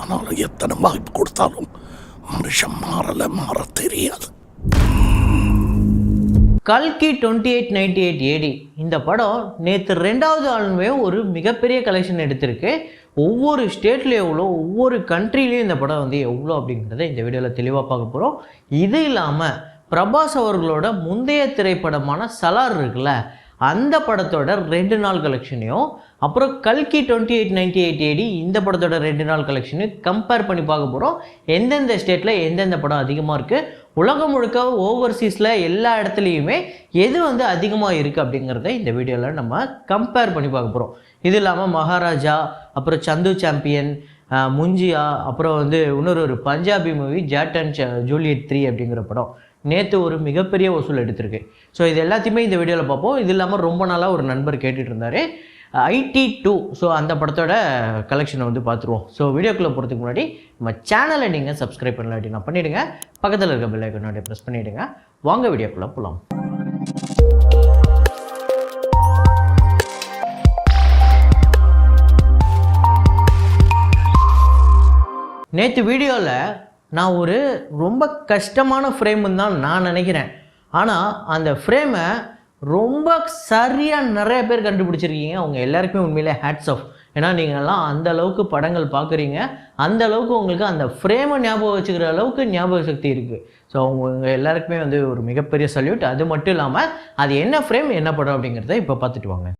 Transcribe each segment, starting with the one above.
ஆனாலும் எத்தனை வாய்ப்பு கொடுத்தாலும் மனுஷன் மாற தெரியாது. கல்கி 2898 AD இந்த படம் நேற்று 2வது ஆளுமே ஒரு மிகப்பெரிய கலெக்ஷன் எடுத்திருக்கு. ஒவ்வொரு ஸ்டேட்லேயும் எவ்வளோ, ஒவ்வொரு கண்ட்ரிலையும் இந்த படம் வந்து எவ்வளோ அப்படிங்கிறத இந்த வீடியோவில் தெளிவாக பார்க்க போகிறோம். இது இல்லாமல் பிரபாஸ் அவர்களோட முந்தைய திரைப்படமான சலார் இருக்குல்ல, அந்த படத்தோட 2 நாள் கலெக்ஷனையும் அப்புறம் கல்கி 2898 AD இந்த படத்தோட 2 நாள் கலெக்ஷனையும் கம்பேர் பண்ணி பார்க்க போகிறோம். எந்தெந்த ஸ்டேட்டில் எந்தெந்த படம் அதிகமாக இருக்குது, உலகம் முழுக்க ஓவர்சீஸில் எல்லா இடத்துலையுமே எது வந்து அதிகமாக இருக்குது அப்படிங்கிறத இந்த வீடியோவில் நம்ம கம்பேர் பண்ணி பார்க்க போகிறோம். இது இல்லாமல் மகாராஜா, அப்புறம் சந்து சாம்பியன், முஞ்சியா, அப்புறம் வந்து இன்னொரு Punjabi movie Jatt and Juliet 3 அப்படிங்கிற படம் நேற்று ஒரு மிகப்பெரிய வசூல் எடுத்திருக்கு. ஸோ இது எல்லாத்தையுமே இந்த வீடியோவில் பார்ப்போம். இது இல்லாமல் ரொம்ப நாளாக ஒரு நண்பர் கேட்டுட்டு இருந்தார் IT2. ஸோ அந்த படத்தோட கலெக்ஷனை வந்து பார்த்துருவோம். ஸோ வீடியோக்குள்ளே போகிறதுக்கு முன்னாடி நம்ம சேனலை நீங்கள் சப்ஸ்கிரைப் பண்ணலாட்டி நான் பண்ணிவிடுங்க, பக்கத்தில் இருக்க பெல் ஐக்கானை ப்ரெஸ் பண்ணிவிடுங்க. வாங்க வீடியோக்குள்ளே போகலாம். நேற்று வீடியோவில் நான் ஒரு ரொம்ப கஷ்டமான ஃப்ரேமுன்னு தான் நான் நினைக்கிறேன். ஆனால் அந்த ஃப்ரேமை ரொம்ப சரியாக நிறைய பேர் கண்டுபிடிச்சிருக்கீங்க. அவங்க எல்லாருக்குமே உண்மையிலே ஹேட்ஸ் ஆஃப். ஏன்னா நீங்கள்லாம் அந்த அளவுக்கு படங்கள் பார்க்குறீங்க, அந்த அளவுக்கு உங்களுக்கு அந்த ஃப்ரேமை ஞாபகம் வச்சுக்கிற அளவுக்கு ஞாபக சக்தி இருக்குது. ஸோ அவங்க எல்லாருக்குமே வந்து ஒரு மிகப்பெரிய சல்யூட். அது மட்டும் இல்லாமல் அது என்ன ஃப்ரேம், என்ன படம் அப்படிங்கிறத இப்போ பார்த்துட்டு வாங்க.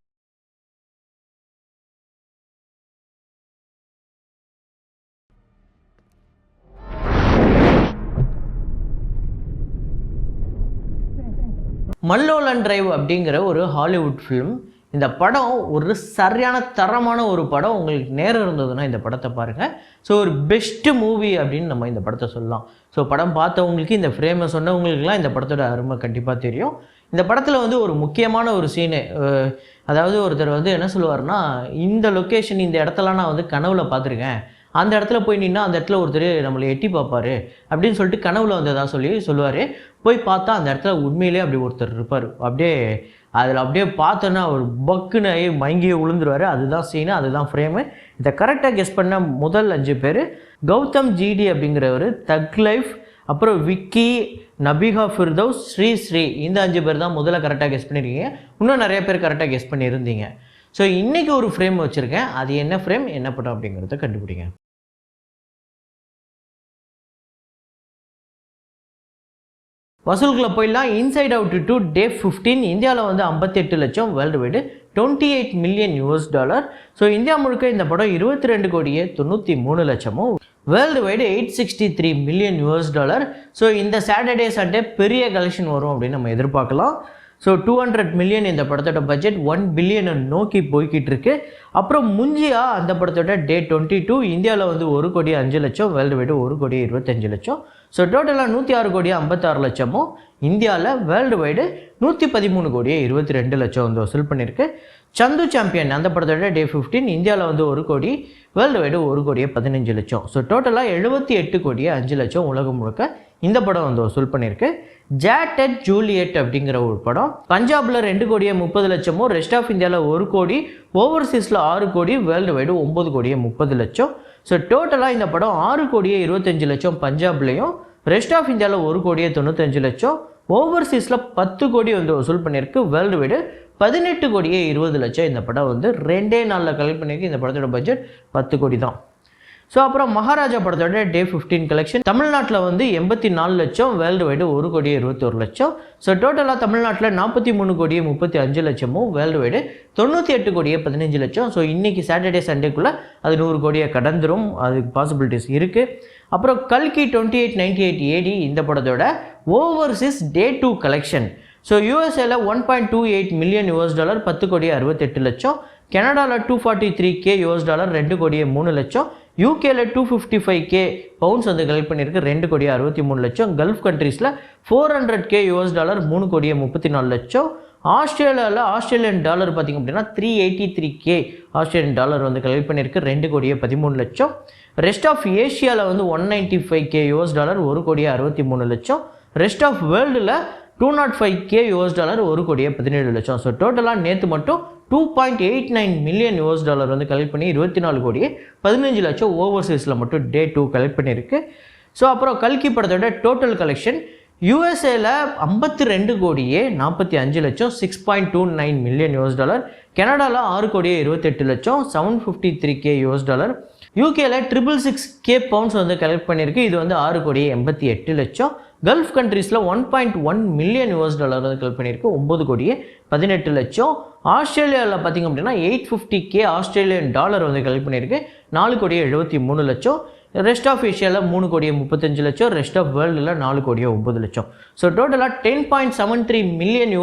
மல்லோலன் டிரைவ் அப்படிங்கிற ஒரு ஹாலிவுட் ஃபிலிம். இந்த படம் ஒரு சரியான தரமான ஒரு படம். உங்களுக்கு நேரம் இருந்ததுன்னா இந்த படத்தை பாருங்கள். ஸோ ஒரு பெஸ்ட்டு மூவி அப்படின்னு நம்ம இந்த படத்தை சொல்லலாம். ஸோ படம் பார்த்தவங்களுக்கு, இந்த ஃப்ரேமை சொன்னவங்களுக்குலாம் இந்த படத்தோட அருமை கண்டிப்பாக தெரியும். இந்த படத்தில் வந்து ஒரு முக்கியமான ஒரு சீனு, அதாவது ஒருத்தர் வந்து என்ன சொல்லுவார்னா, இந்த லொக்கேஷன் இந்த இடத்தெல்லாம் நான் வந்து கனவுல பார்த்துருக்கேன், அந்த இடத்துல போய் நின்னா அந்த இடத்துல ஒருத்தர் நம்மளை எட்டி பார்ப்பார் அப்படின்னு சொல்லிட்டு கனவுல வந்ததாக சொல்லுவார். போய் பார்த்தா அந்த இடத்துல உண்மையிலே அப்படி ஒருத்தர் இருப்பார். அப்படியே அதில் அப்படியே பார்த்தோன்னா அவர் பக்குன்னு மயங்கியே விழுந்துருவார். அதுதான் சீனு, அதுதான் ஃப்ரேமு. இதை கரெக்டாக கெஸ் பண்ண முதல் 5 பேர் கௌதம் ஜிடி அப்படிங்கிறவர், தக் லைஃப், அப்புறம் விக்கி, நபிகா ஃபிர்தௌஸ், ஸ்ரீ இந்த 5 பேர் தான் முதல்ல கரெக்டாக கெஸ் பண்ணியிருக்கீங்க. இன்னும் நிறைய பேர் கரெக்டாக கெஸ் பண்ணியிருந்தீங்க. ஸோ இன்றைக்கி ஒரு ஃப்ரேம் வச்சுருக்கேன். அது என்ன ஃப்ரேம், என்ன படம் அப்படிங்கிறத கண்டுபிடிங்க. வசூல்களை போயிடலாம். இன்சைட் அவுட் 2 டே 15 இந்தியாவில் வந்து 58 லட்சம், world wide $28 million. So India முழுக்க இந்த படம் 22 கோடியே 93 லட்சமும், வேர்ல்டு வைடு $863 மில்லியன். ஸோ இந்த சாட்டர்டே சண்டே பெரிய கலெக்ஷன் வரும் அப்படின்னு நம்ம எதிர்பார்க்கலாம். ஸோ 200 மில்லியன் இந்த படத்தோட பட்ஜெட் 1 பில்லியனை நோக்கி போய்கிட்டு இருக்கு. அப்புறம் முஞ்சியா அந்த படத்தோட டே 22 இந்தியாவில் வந்து 1 கோடி 5 லட்சம், வேர்ல்டு வைடு 1 கோடி 25 லட்சம். ஸோ டோட்டலாக 106 கோடி 56 லட்சமும், இந்தியாவில் வேர்ல்டு வைடு 113 கோடியே 22 லட்சம் வந்து வசூல் பண்ணியிருக்கு. சந்து சாம்பியன் அந்த படத்தோட டே 15 இந்தியாவில் வந்து 1 கோடி, வேர்ல்டு வைடு 1 கோடியே 15 லட்சம். ஸோ டோட்டலாக 78 கோடியே 5 லட்சம் உலகம் முழுக்க இந்த படம் வந்து வசூல் பண்ணியிருக்கு. ஜாட் அண்ட் ஜூலியட் அப்படிங்கிற ஒரு படம் பஞ்சாபில் 2 கோடியே 30 லட்சமும், ரெஸ்ட் ஆஃப் இந்தியாவில் 1 கோடி, ஓவர்சீஸில் 6 கோடி, வேர்ல்டு வைடு 9 கோடியே 30 லட்சம். ஸோ டோட்டலாக இந்த படம் 6 கோடியே 25 லட்சம் பஞ்சாப்லேயும், ரெஸ்ட் ஆஃப் இந்தியாவில் 1 கோடியே 95 லட்சம், ஓவர்சீஸில் 10 கோடி வந்து வசூல் பண்ணியிருக்கு. வேர்ல்டு வைடு 18 கோடியே 20 லட்சம். இந்த படம் வந்து 2 நாளில் கலெக்ட் பண்ணியிருக்கு. இந்த படத்தோட பட்ஜெட் 10 கோடி தான். ஸோ அப்புறம் மகாராஜா படத்தோட டே 15 கலெக்ஷன் தமிழ்நாட்டில் வந்து 84 லட்சம், வேர்ல்டு வைடு 1 கோடியே 21 லட்சம். ஸோ டோட்டலாக தமிழ்நாட்டில் 43 கோடியே 35 லட்சமும், வேர்ல்டு வைடு 98 கோடியே 15 லட்சம். ஸோ இன்றைக்கி சாட்டர்டே சண்டேக்குள்ளே அது 100 கோடியை கடந்துரும், அதுக்கு பாசிபிலிட்டிஸ் இருக்குது. அப்புறம் கல்கி 2898 AD இந்த படத்தோட ஓவர்சீஸ் டே 2 கலெக்ஷன். ஸோ யூஎஸ்ஏல $1.28 மில்லியன், 10 கோடியே 68 லட்சம், கனடாவில் $243K, 2 கோடியே 3 லட்சம், யூகேல 255K பவுண்ட்ஸ் வந்து கலெக்ட் பண்ணியிருக்கு, 2 கோடியே 63 லட்சம், கல்ஃப் கண்ட்ரீஸில் $400K, 3 கோடியே 34 லட்சம், ஆஸ்திரேலியன் டாலர் பார்த்திங்க அப்படின்னா $383K ஆஸ்திரேலியன் டாலர் வந்து கலெக்ட் பண்ணியிருக்கு, 2 கோடியே 13 லட்சம், ரெஸ்ட் ஆஃப் ஏஷியாவில் வந்து $195K, 1 கோடியே 63 லட்சம், ரெஸ்ட் ஆஃப் வேர்ல்டில் $205K, 1 கோடியே 17 லட்சம். ஸோ டோட்டலாக நேற்று மட்டும் $2.89 மில்லியன் வந்து கலெக்ட் பண்ணி 24 கோடியே 15 லட்சம் ஓவர்சீஸில் மட்டும் டே 2 கலெக்ட் பண்ணியிருக்கு. ஸோ அப்புறம் கல்கி படத்தோட டோட்டல் கலெக்ஷன் யூஎஸ்ஏல 52 கோடியே 45 லட்சம் $6.29 மில்லியன், கனடாவில் 6 கோடியே 28 லட்சம் $753K, யூகேல 666K பவுண்ட்ஸ் வந்து கலெக்ட் பண்ணியிருக்கு. இது வந்து 6 கோடியே 88 லட்சம். கல்ஃப் கண்ட்ரீஸில் 1.1 மில்லியன் வந்து கலெக்ட் பண்ணியிருக்கு, 9 கோடியே 18 லட்சம். ஆஸ்திரேலியாவில் பார்த்திங்க அப்படின்னா 850K ஆஸ்திரேலியன் டாலர் வந்து கலெக்ட் பண்ணியிருக்கு, 4 கோடியே 73 லட்சம். ரெஸ்ட் ஆஃப் ஏஷியாவில் 3 கோடியே 35 லட்சம், ரெஸ்ட் ஆஃப் வேர்ல்டில் 4 கோடியே 9 லட்சம். ஸோ டோட்டலாக $10.73 மில்லியன்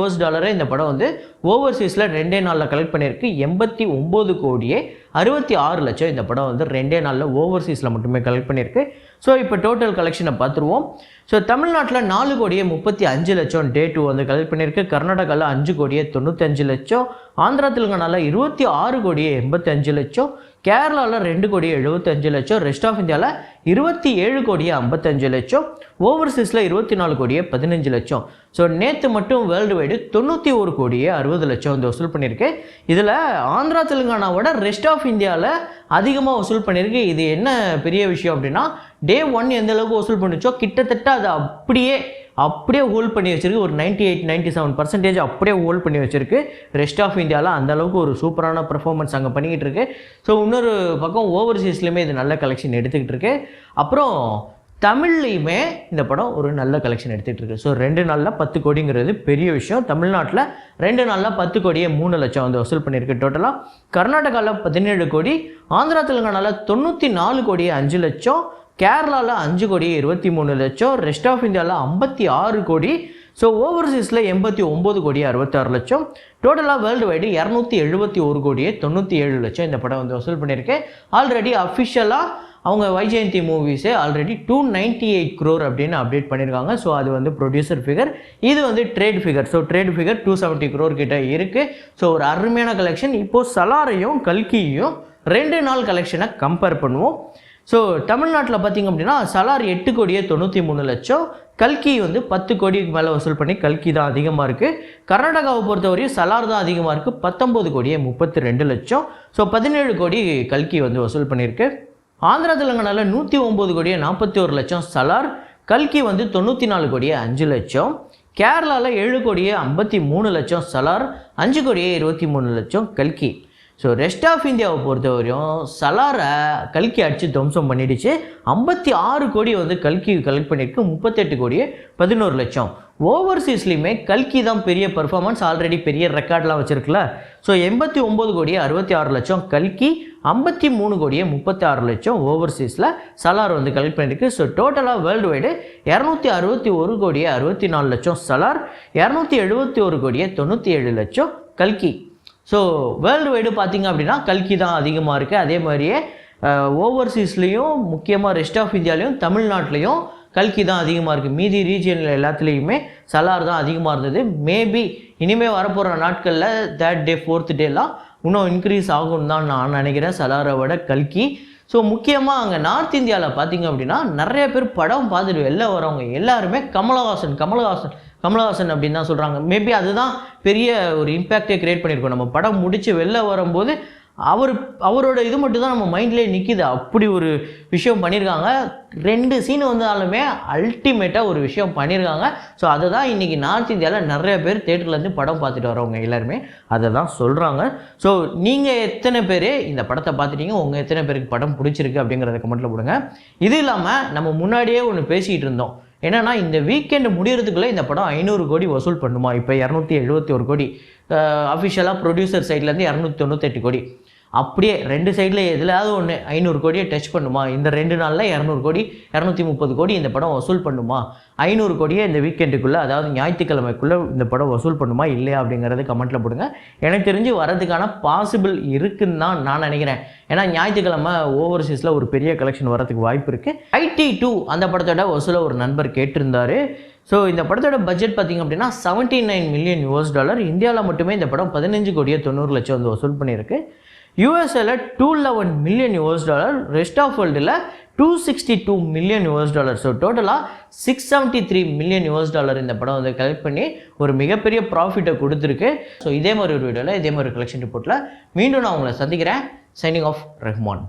இந்த படம் வந்து ஓவர்சீஸில் 2 நாளில் கலெக்ட் பண்ணியிருக்கு. 89 கோடியே 66 லட்சம் இந்த படம் வந்து 2 நாளில் ஓவர்சீஸில் மட்டுமே கலெக்ட் பண்ணியிருக்கு. ஸோ இப்போ டோட்டல் கலெக்ஷனை பார்த்துருவோம். ஸோ தமிழ்நாட்டில் 4 கோடியே 35 லட்சம் டே 2 வந்து கலெக்ட் பண்ணியிருக்கு. கர்நாடகாவில் 5 கோடியே 95 லட்சம், ஆந்திரா தெலுங்கானாவில் 26 கோடியே 85 லட்சம், கேரளாவில் 2 கோடியே 75 லட்சம், ரெஸ்ட் ஆஃப் இந்தியாவில் 27 கோடியே 55 லட்சம், ஓவர்சீஸில் 24 கோடியே 15 லட்சம். ஸோ நேற்று மட்டும் வேர்ல்டு வைடு 91 கோடியே 60 லட்சம் வந்து வசூல் பண்ணியிருக்கு. இதில் ஆந்திரா தெலுங்கானாவோட ரெஸ்ட் ஆஃப் இந்தியாவில் அதிகமாக வசூல் பண்ணியிருக்கு. இது என்ன பெரிய விஷயம் அப்படின்னா, டே 1 எந்த அளவுக்கு வசூல் பண்ணிச்சோ கிட்டத்தட்ட அது அப்படியே ஹோல்ட் பண்ணி வச்சிருக்கு. ஒரு 98-97% அப்படியே ஹோல்ட் பண்ணி வச்சிருக்கு. ரெஸ்ட் ஆஃப் இந்தியாவில் அந்த அளவுக்கு ஒரு சூப்பரான பெர்ஃபார்மன்ஸ் அங்கே பண்ணிக்கிட்டு இருக்கு. ஸோ இன்னொரு பக்கம் ஓவர்சீஸ்லேயுமே இது நல்ல கலெக்ஷன் எடுத்துக்கிட்டு இருக்கு. அப்புறம் தமிழ்லையுமே இந்த படம் ஒரு நல்ல கலெக்ஷன் எடுத்துகிட்டு இருக்கு. ஸோ 2 நாளில் 10 கோடிங்கிறது பெரிய விஷயம். தமிழ்நாட்டில் 2 நாளில் 10 கோடியே 3 லட்சம் வந்து வசூல் பண்ணியிருக்கு டோட்டலாக. கர்நாடகாவில் 17 கோடி, ஆந்திரா தெலுங்கானாவில் 94 கோடியே 5 லட்சம், கேரளாவில் 5 கோடியே 23 லட்சம், ரெஸ்ட் ஆஃப் இந்தியாவில் 56 கோடி, ஸோ ஓவர்சீஸில் 89 கோடியே 66 லட்சம். டோட்டலாக வேர்ல்டு வைடு 271 கோடியே 97 லட்சம் இந்த படம் வந்து வசூல் பண்ணியிருக்கு. ஆல்ரெடி அஃபிஷியலாக அவங்க வைஜெயந்தி மூவிஸே ஆல்ரெடி 298 crore அப்படின்னு அப்டேட் பண்ணியிருக்காங்க. ஸோ அது வந்து ப்ரொடியூசர் ஃபிகர், இது வந்து trade figure. So trade figure 270 crore கிட்ட இருக்குது. ஸோ ஒரு அருமையான கலெக்ஷன். இப்போது சலாரையும் கல்கியையும் 2 நாள் கலெக்ஷனை கம்பேர் பண்ணுவோம். ஸோ தமிழ்நாட்டில் பார்த்திங்க அப்படின்னா சலார் 8 கோடியே 93 லட்சம், கல்கி வந்து 10 கோடிக்கு மேலே வசூல் பண்ணி கல்கி தான் அதிகமாக இருக்குது. கர்நாடகாவை பொறுத்தவரையும் சலார் தான் அதிகமாக இருக்குது, 19 கோடியே 32 லட்சம். ஸோ 17 கோடி கல்கி வந்து வசூல் பண்ணியிருக்கு. ஆந்திரா தெலுங்கானாவில் 109 கோடியே 41 லட்சம் சலார், கல்கி வந்து 94 கோடியே 5 லட்சம். கேரளாவில் 7 கோடியே 53 லட்சம் சலார், 5 கோடியே 23 லட்சம் கல்கி. ஸோ ரெஸ்ட் ஆஃப் இந்தியாவை பொறுத்தவரையும் சலாரை கல்கி அடித்து துவம்சம் பண்ணிடுச்சு. 56 கோடி வந்து கல்கி கலெக்ட் பண்ணியிருக்கு, 38 கோடியே 11 லட்சம். ஓவர்சீஸ்லேயுமே கல்கி தான் பெரிய பர்ஃபார்மன்ஸ், ஆல்ரெடி பெரிய ரெக்கார்ட்லாம் வச்சுருக்குல்ல. ஸோ 89 கோடியே 66 லட்சம் கல்கி, 53 கோடியே 36 லட்சம் ஓவர்சீஸில் சலார் வந்து கலெக்ட் பண்ணியிருக்கு. ஸோ டோட்டலாக வேர்ல்டு வைடு 261 கோடியே 64 லட்சம் சலார், 271 கோடியே 97 லட்சம் கல்கி. ஸோ வேர்ல்டு வைடு பார்த்திங்க அப்படின்னா கல்கி தான் அதிகமாக இருக்குது. அதே மாதிரியே ஓவர்சீஸ்லேயும் முக்கியமாக ரெஸ்ட் ஆஃப் இந்தியாலையும் தமிழ்நாட்டிலையும் கல்கி தான் அதிகமாக இருக்குது. மீதி ரீஜியனில் எல்லாத்துலேயுமே சலார் தான் அதிகமாக இருந்தது. மேபி இனிமேல் வரப்போகிற நாட்களில் 3rd டே 4th டேலாம் இன்னும் இன்க்ரீஸ் ஆகும்னு தான் நான் நினைக்கிறேன் சலாரை விட கல்கி. ஸோ முக்கியமாக அங்கே நார்த் இந்தியாவில் பார்த்திங்க அப்படின்னா நிறைய பேர் படம் பார்த்துட்டு வெளில வரவங்க எல்லாருமே கமலஹாசன் அப்படின்னு தான் சொல்கிறாங்க. மேபி அதுதான் பெரிய ஒரு இம்பேக்டே க்ரியேட் பண்ணியிருக்கோம். நம்ம படம் முடித்து வெளில வரும்போது அவரோட இது மட்டும் தான் நம்ம மைண்ட்லேயே நிற்கிது. அப்படி ஒரு விஷயம் பண்ணியிருக்காங்க. 2 சீன் வந்தாலுமே அல்டிமேட்டாக ஒரு விஷயம் பண்ணியிருக்காங்க. ஸோ அதை தான் இன்றைக்கி நார்த் இந்தியாவில் நிறைய பேர் தேட்டர்லேருந்து படம் பார்த்துட்டு வரவங்க எல்லாருமே அதை தான் சொல்கிறாங்க. ஸோ நீங்கள் எத்தனை பேர் இந்த படத்தை பார்த்துட்டீங்க, உங்கள் எத்தனை பேருக்கு படம் பிடிச்சிருக்கு அப்படிங்கிறத கமெண்ட்டில் போடுங்க. இது இல்லாமல் நம்ம முன்னாடியே ஒன்று பேசிகிட்டு இருந்தோம். என்னென்னா இந்த வீக்கெண்டு முடிகிறதுக்குள்ளே இந்த படம் 500 கோடி வசூல் பண்ணுமா. இப்போ 271 கோடி, அஃபிஷியலாக ப்ரொடியூசர் சைட்லேருந்து 298 கோடி. அப்படியே 2 சைடில் எதுலாவது ஒன்று 500 கோடியை டச் பண்ணுமா. இந்த 2 நாளில் 200 கோடி 230 கோடி இந்த படம் வசூல் பண்ணுமா. 500 கோடியே இந்த வீக்கெண்டுக்குள்ளே, அதாவது ஞாயிற்றுக்கிழமைக்குள்ளே இந்த படம் வசூல் பண்ணுமா இல்லையா அப்படிங்கிறது கமெண்ட்டில் போடுங்க. எனக்கு தெரிஞ்சு வரதுக்கான பாசிபிள் இருக்குன்னு தான் நான் நினைக்கிறேன். ஏன்னா ஞாயிற்றுக்கிழமை ஓவர்சீஸில் ஒரு பெரிய கலெக்ஷன் வரதுக்கு வாய்ப்பு இருக்குது. IT2 அந்த படத்தோட வசூலை ஒரு நண்பர் கேட்டிருந்தார். ஸோ இந்த படத்தோட பட்ஜெட் பார்த்திங்க அப்படின்னா $79 மில்லியன். இந்தியாவில் மட்டுமே இந்த படம் 15 கோடியே 90 லட்சம் வந்து வசூல் பண்ணியிருக்கு. யூஎஸ்ஏல $211 மில்லியன், ரெஸ்ட் ஆஃப் வேர்ல்டில் $262 million. ஸோ டோட்டலாக $673 million இந்த படம் வந்து கலெக்ட் பண்ணி ஒரு மிகப்பெரிய ப்ராஃபிட்டை கொடுத்துருக்கு. ஸோ இதே மாதிரி ஒரு வீடியோவில் இதே மாதிரி கலெக்ஷன் ரிப்போர்ட்டில் மீண்டும் நான் உங்களை சந்திக்கிறேன். Signing off Rahman.